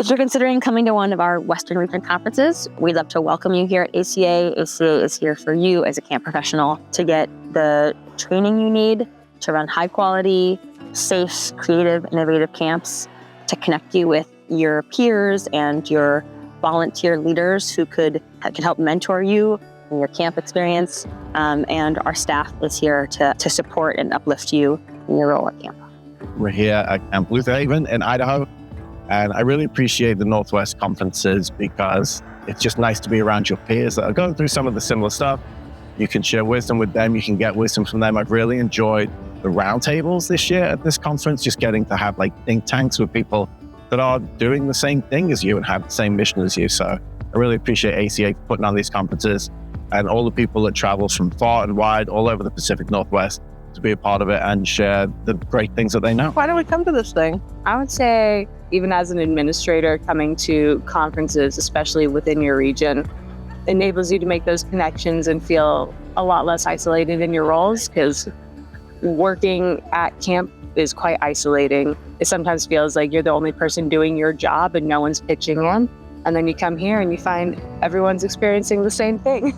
If you're considering coming to one of our Western Region conferences, we'd love to welcome you here at ACA. ACA is here for you as a camp professional to get the training you need to run high quality, safe, creative, innovative camps, to connect you with your peers and your volunteer leaders who can help mentor you in your camp experience. And our staff is here to support and uplift you in your role at camp. We're here at Camp Luther Haven in Idaho. And I really appreciate the Northwest conferences because it's just nice to be around your peers that are going through some of the similar stuff. You can share wisdom with them. You can get wisdom from them. I've really enjoyed the roundtables this year at this conference, just getting to have think tanks with people that are doing the same thing as you and have the same mission as you. So I really appreciate ACA putting on these conferences and all the people that travel from far and wide all over the Pacific Northwest to be a part of it and share the great things that they know. Why don't we come to this thing? I would say, even as an administrator, coming to conferences, especially within your region, enables you to make those connections and feel a lot less isolated in your roles, because working at camp is quite isolating. It sometimes feels like you're the only person doing your job and no one's pitching in. And then you come here and you find everyone's experiencing the same thing.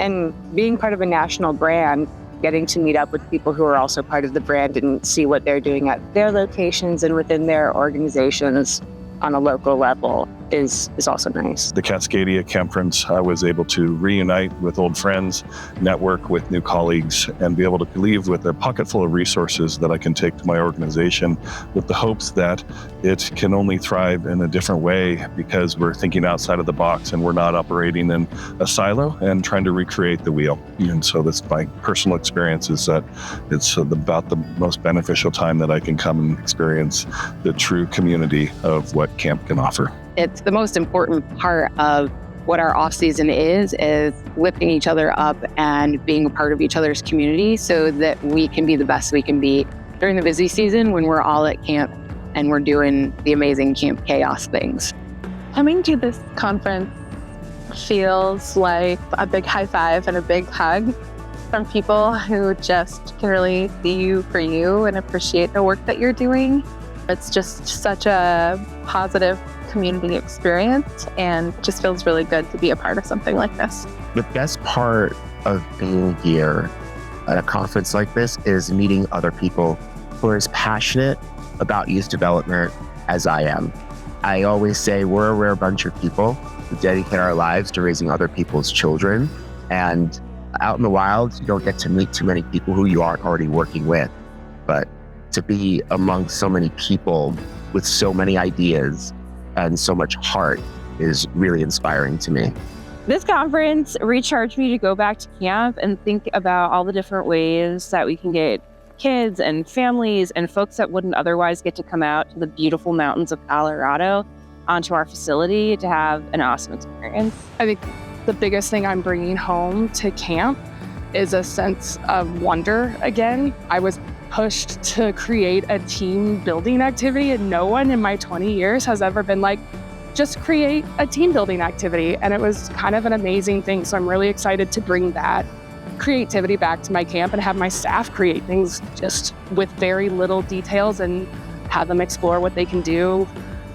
And being part of a national brand, getting to meet up with people who are also part of the brand and see what they're doing at their locations and within their organizations on a local level is also nice. The Cascadia Conference, I was able to reunite with old friends, network with new colleagues, and be able to leave with a pocket full of resources that I can take to my organization with the hopes that it can only thrive in a different way because we're thinking outside of the box and we're not operating in a silo and trying to recreate the wheel. And so that's my personal experience, is that it's about the most beneficial time that I can come and experience the true community of what camp can offer. It's the most important part of what our off season is lifting each other up and being a part of each other's community so that we can be the best we can be during the busy season when we're all at camp and we're doing the amazing Camp Chaos things. Coming to this conference feels like a big high five and a big hug from people who just can really see you for you and appreciate the work that you're doing. It's just such a positive community experience and just feels really good to be a part of something like this. The best part of being here at a conference like this is meeting other people who are as passionate about youth development as I am. I always say we're a rare bunch of people who dedicate our lives to raising other people's children. And out in the wild, you don't get to meet too many people who you aren't already working with. But to be among so many people with so many ideas and so much heart is really inspiring to me. This conference recharged me to go back to camp and think about all the different ways that we can get kids and families and folks that wouldn't otherwise get to come out to the beautiful mountains of Colorado onto our facility to have an awesome experience. I think the biggest thing I'm bringing home to camp is a sense of wonder again. I was pushed to create a team building activity, and no one in my 20 years has ever been like, just create a team building activity. And it was kind of an amazing thing. So I'm really excited to bring that creativity back to my camp and have my staff create things just with very little details and have them explore what they can do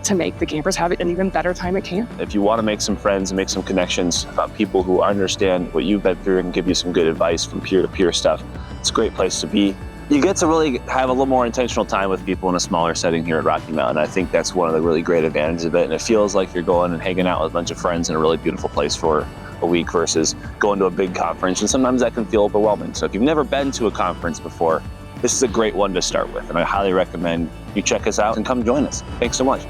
to make the campers have an even better time at camp. If you want to make some friends and make some connections about people who understand what you've been through and give you some good advice from peer-to-peer stuff, it's a great place to be. You get to really have a little more intentional time with people in a smaller setting here at Rocky Mountain. I think that's one of the really great advantages of it. And it feels like you're going and hanging out with a bunch of friends in a really beautiful place for a week versus going to a big conference. And sometimes that can feel overwhelming. So if you've never been to a conference before, this is a great one to start with. And I highly recommend you check us out and come join us. Thanks so much.